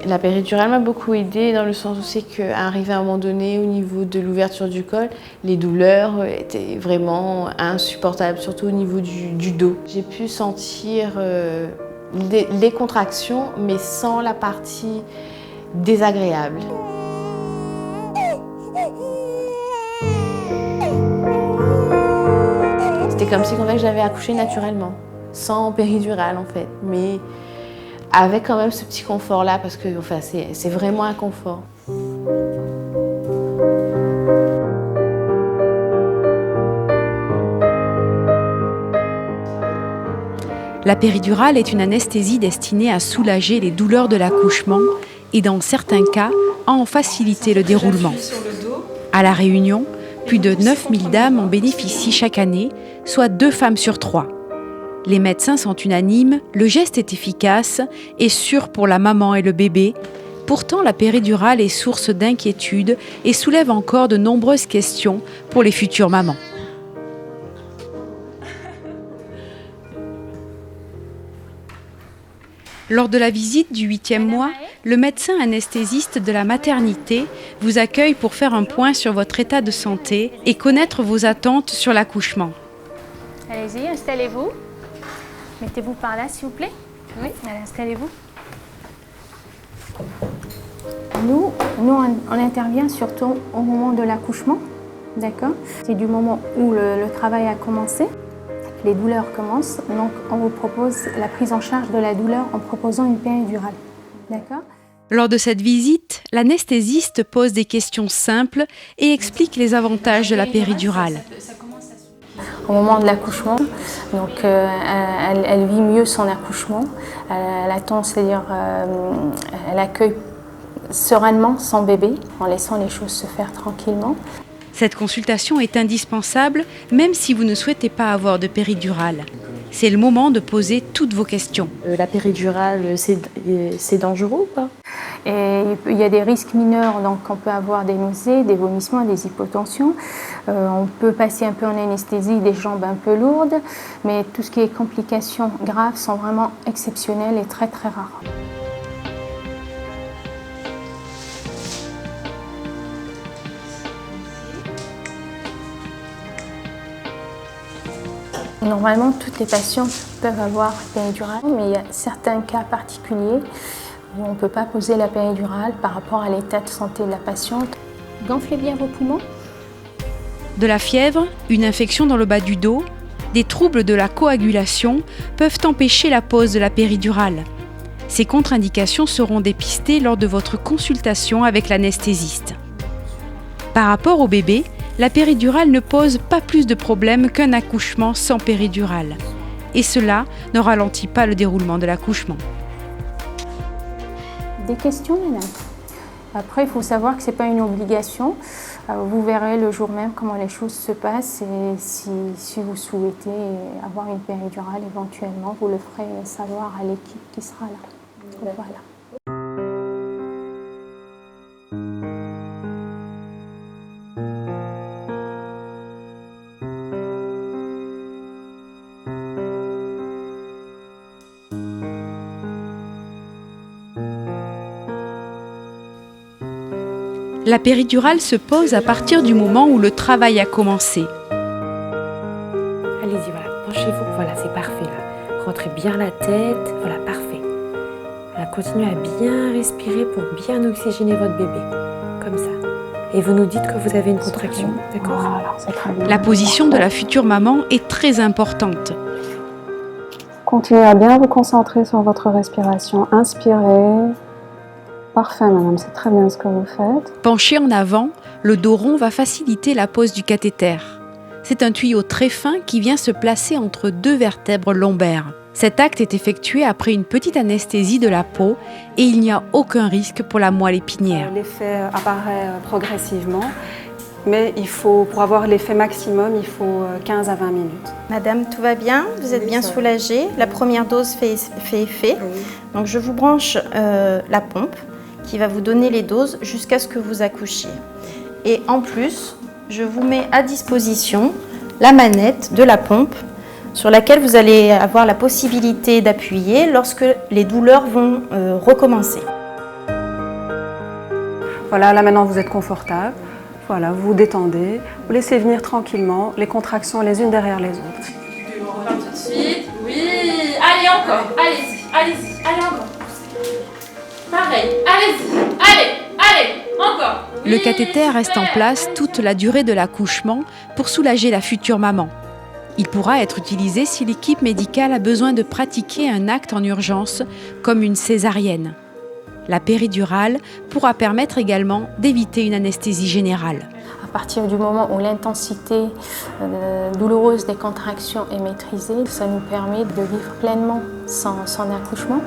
La péridurale m'a beaucoup aidée dans le sens où c'est qu'arrivé à un moment donné, au niveau de l'ouverture du col, les douleurs étaient vraiment insupportables, surtout au niveau du dos. J'ai pu sentir des contractions, mais sans la partie désagréable. C'était comme si en fait, j'avais accouché naturellement, sans péridurale en fait, mais avec quand même ce petit confort-là, parce que enfin, c'est vraiment un confort. La péridurale est une anesthésie destinée à soulager les douleurs de l'accouchement et dans certains cas, à en faciliter le déroulement. À La Réunion, plus de 9000 dames en bénéficient chaque année, soit 2 femmes sur 3. Les médecins sont unanimes, le geste est efficace et sûr pour la maman et le bébé. Pourtant, la péridurale est source d'inquiétude et soulève encore de nombreuses questions pour les futures mamans. Lors de la visite du 8e mois, le médecin anesthésiste de la maternité vous accueille pour faire un point sur votre état de santé et connaître vos attentes sur l'accouchement. Allez-y, installez-vous. Mettez-vous par là, s'il vous plaît. Oui. Allez, installez-vous. Nous, on intervient surtout au moment de l'accouchement, d'accord? C'est du moment où le travail a commencé, les douleurs commencent, donc on vous propose la prise en charge de la douleur en proposant une péridurale, d'accord? Lors de cette visite, l'anesthésiste pose des questions simples et explique les avantages de la péridurale. Au moment de l'accouchement, donc elle vit mieux son accouchement, elle attend, c'est-à-dire elle accueille sereinement son bébé en laissant les choses se faire tranquillement. Cette consultation est indispensable même si vous ne souhaitez pas avoir de péridurale. C'est le moment de poser toutes vos questions. La péridurale, c'est dangereux ou pas? Et il y a des risques mineurs, donc on peut avoir des nausées, des vomissements, des hypotensions. On peut passer un peu en anesthésie, des jambes un peu lourdes, mais tout ce qui est complications graves sont vraiment exceptionnelles et très très rares. Normalement, toutes les patientes peuvent avoir péridurale, mais il y a certains cas particuliers où on ne peut pas poser la péridurale par rapport à l'état de santé de la patiente. Gonflez bien vos poumons. De la fièvre, une infection dans le bas du dos, des troubles de la coagulation peuvent empêcher la pose de la péridurale. Ces contre-indications seront dépistées lors de votre consultation avec l'anesthésiste. Par rapport au bébé, la péridurale ne pose pas plus de problèmes qu'un accouchement sans péridurale. Et cela ne ralentit pas le déroulement de l'accouchement. Des questions, madame? Après, il faut savoir que ce n'est pas une obligation. Vous verrez le jour même comment les choses se passent et si vous souhaitez avoir une péridurale éventuellement, vous le ferez savoir à l'équipe qui sera là. Voilà. La péridurale se pose à partir du moment où le travail a commencé. Allez-y, voilà, penchez-vous, voilà, c'est parfait là. Rentrez bien la tête, voilà, parfait. Voilà, continuez à bien respirer pour bien oxygéner votre bébé, comme ça. Et vous nous dites que vous avez une contraction, d'accord? Voilà, la position de la future maman est très importante. Continuez à bien vous concentrer sur votre respiration. Inspirez. Parfait, madame, c'est très bien ce que vous faites. Penché en avant, le dos rond va faciliter la pose du cathéter. C'est un tuyau très fin qui vient se placer entre 2 vertèbres lombaires. Cet acte est effectué après une petite anesthésie de la peau et il n'y a aucun risque pour la moelle épinière. L'effet apparaît progressivement, mais pour avoir l'effet maximum, il faut 15 à 20 minutes. Madame, tout va bien? Vous êtes bien soulagée? La première dose fait effet. Oui. Donc je vous branche la pompe qui va vous donner les doses jusqu'à ce que vous accouchiez. Et en plus, je vous mets à disposition la manette de la pompe sur laquelle vous allez avoir la possibilité d'appuyer lorsque les douleurs vont recommencer. Voilà, là maintenant vous êtes confortable. Voilà, vous vous détendez, vous laissez venir tranquillement les contractions les unes derrière les autres. On repart tout de suite. Oui, allez encore, allez-y, allez encore. Pareil, allez, encore. Oui, Le cathéter reste en place toute la durée de l'accouchement pour soulager la future maman. Il pourra être utilisé si l'équipe médicale a besoin de pratiquer un acte en urgence, comme une césarienne. La péridurale pourra permettre également d'éviter une anesthésie générale. À partir du moment où l'intensité douloureuse des contractions est maîtrisée, ça nous permet de vivre pleinement son accouchement.